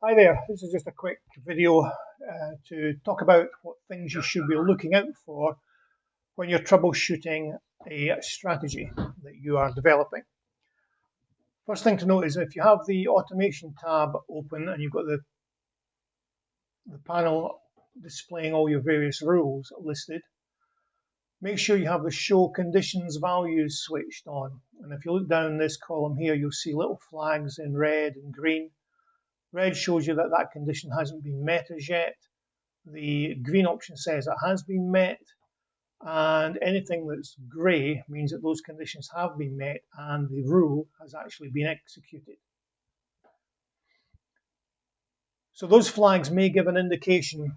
Hi there, this is just a quick video to talk about what things you should be looking out for when you're troubleshooting a strategy that you are developing. First thing to note is if you have the automation tab open and you've got the panel displaying all your various rules listed, make sure you have the show conditions values switched on. And if you look down this column here, you'll see little flags in red and green. Red shows you that that condition hasn't been met as yet. The green option says it has been met, and anything that's grey means that those conditions have been met and the rule has actually been executed. So those flags may give an indication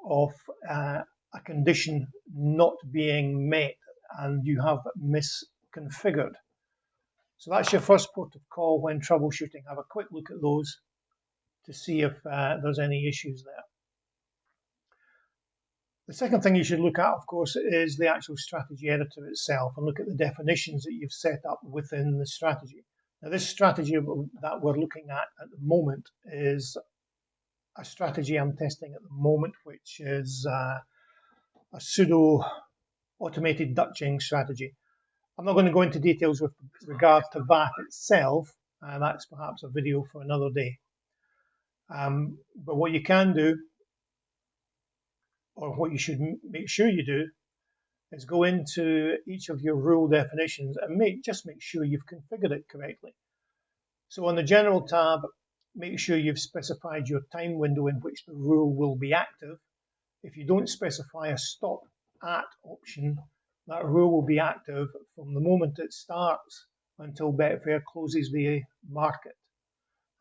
of a condition not being met and you have misconfigured. So that's your first port of call when troubleshooting. Have a quick look at those to see if there's any issues there. The second thing you should look at, of course, is the actual strategy editor itself and look at the definitions that you've set up within the strategy. Now, this strategy that we're looking at the moment is a strategy I'm testing at the moment, which is a pseudo automated Dutching strategy. I'm not going to go into details with regard to that itself. That's perhaps a video for another day. But what you can do, or what you should make sure you do, is go into each of your rule definitions and just make sure you've configured it correctly. So on the General tab, make sure you've specified your time window in which the rule will be active. If you don't specify a stop at option, that rule will be active from the moment it starts until Betfair closes the market.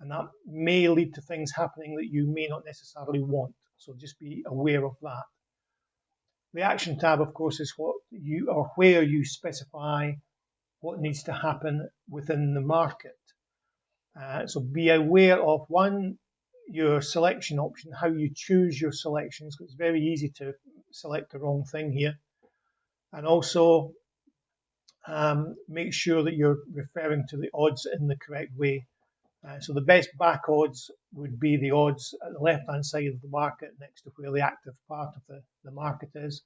And that may lead to things happening that you may not necessarily want. So just be aware of that. The Action tab, of course, is where you specify what needs to happen within the market. So be aware of, one, your selection option, how you choose your selections, because it's very easy to select the wrong thing here. And also make sure that you're referring to the odds in the correct way. So the best back odds would be the odds at the left-hand side of the market next to where the active part of the market is.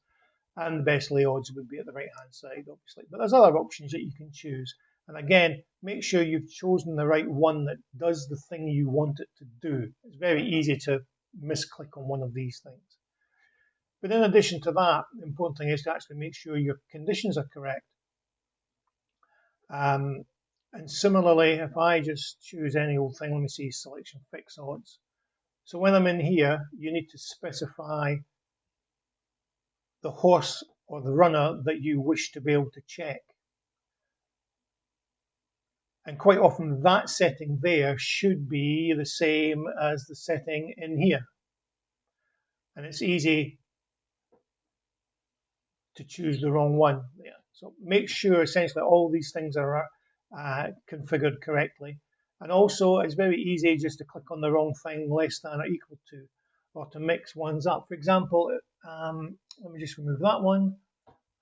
And the best lay odds would be at the right-hand side, obviously. But there's other options that you can choose. And again, make sure you've chosen the right one that does the thing you want it to do. It's very easy to misclick on one of these things. But in addition to that, the important thing is to actually make sure your conditions are correct. And similarly, if I just choose any old thing, let me see, selection fix odds. So when I'm in here, you need to specify the horse or the runner that you wish to be able to check. And quite often that setting there should be the same as the setting in here. And it's easy to choose the wrong one there. So make sure essentially all these things are configured correctly. And also it's very easy just to click on the wrong thing, less than or equal to, or to mix ones up. For example, let me just remove that one.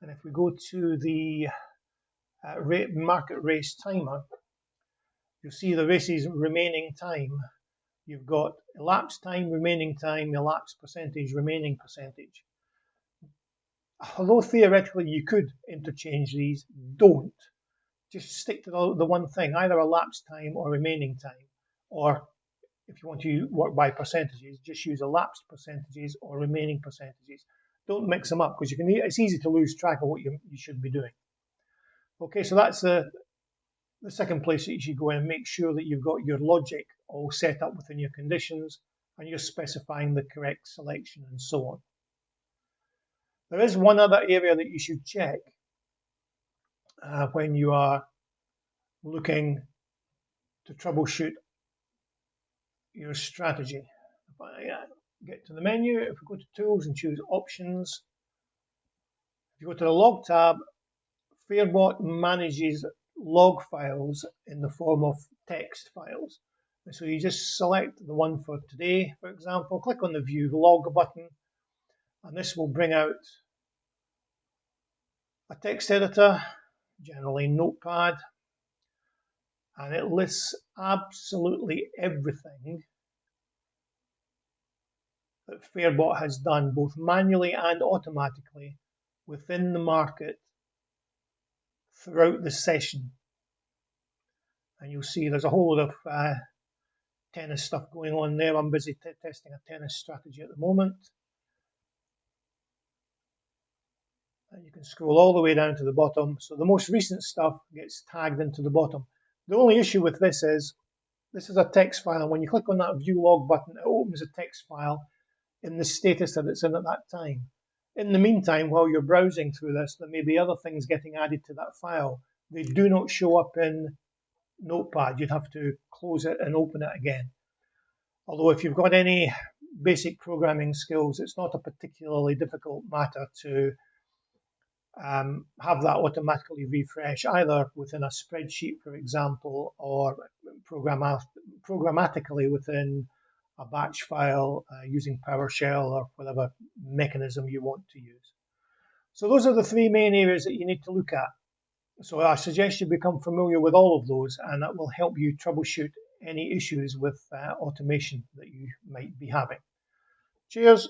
And if we go to the market race timer, you'll see the race's remaining time. You've got elapsed time, remaining time, elapsed percentage, remaining percentage. Although theoretically you could interchange these, don't. Just stick to the one thing, either elapsed time or remaining time. Or if you want to work by percentages, just use elapsed percentages or remaining percentages. Don't mix them up because it's easy to lose track of what you should be doing. Okay, so that's the second place that you should go in and make sure that you've got your logic all set up within your conditions and you're specifying the correct selection and so on. There is one other area that you should check when you are looking to troubleshoot your strategy. If I get to the menu, if we go to Tools and choose Options, if you go to the Log tab, Fairbot manages log files in the form of text files. And so you just select the one for today, for example, click on the View Log button, and this will bring out a text editor, generally Notepad, and it lists absolutely everything that Fairbot has done both manually and automatically within the market throughout the session. And you'll see there's a whole lot of tennis stuff going on there. I'm busy testing a tennis strategy at the moment. And you can scroll all the way down to the bottom. So the most recent stuff gets tagged into the bottom. The only issue with this is a text file. And when you click on that view log button, it opens a text file in the status that it's in at that time. In the meantime, while you're browsing through this, there may be other things getting added to that file. They do not show up in Notepad. You'd have to close it and open it again. Although if you've got any basic programming skills, it's not a particularly difficult matter to have that automatically refresh either within a spreadsheet, for example, or programmatically within a batch file using PowerShell or whatever mechanism you want to use. So those are the three main areas that you need to look at. So I suggest you become familiar with all of those, and that will help you troubleshoot any issues with automation that you might be having. Cheers.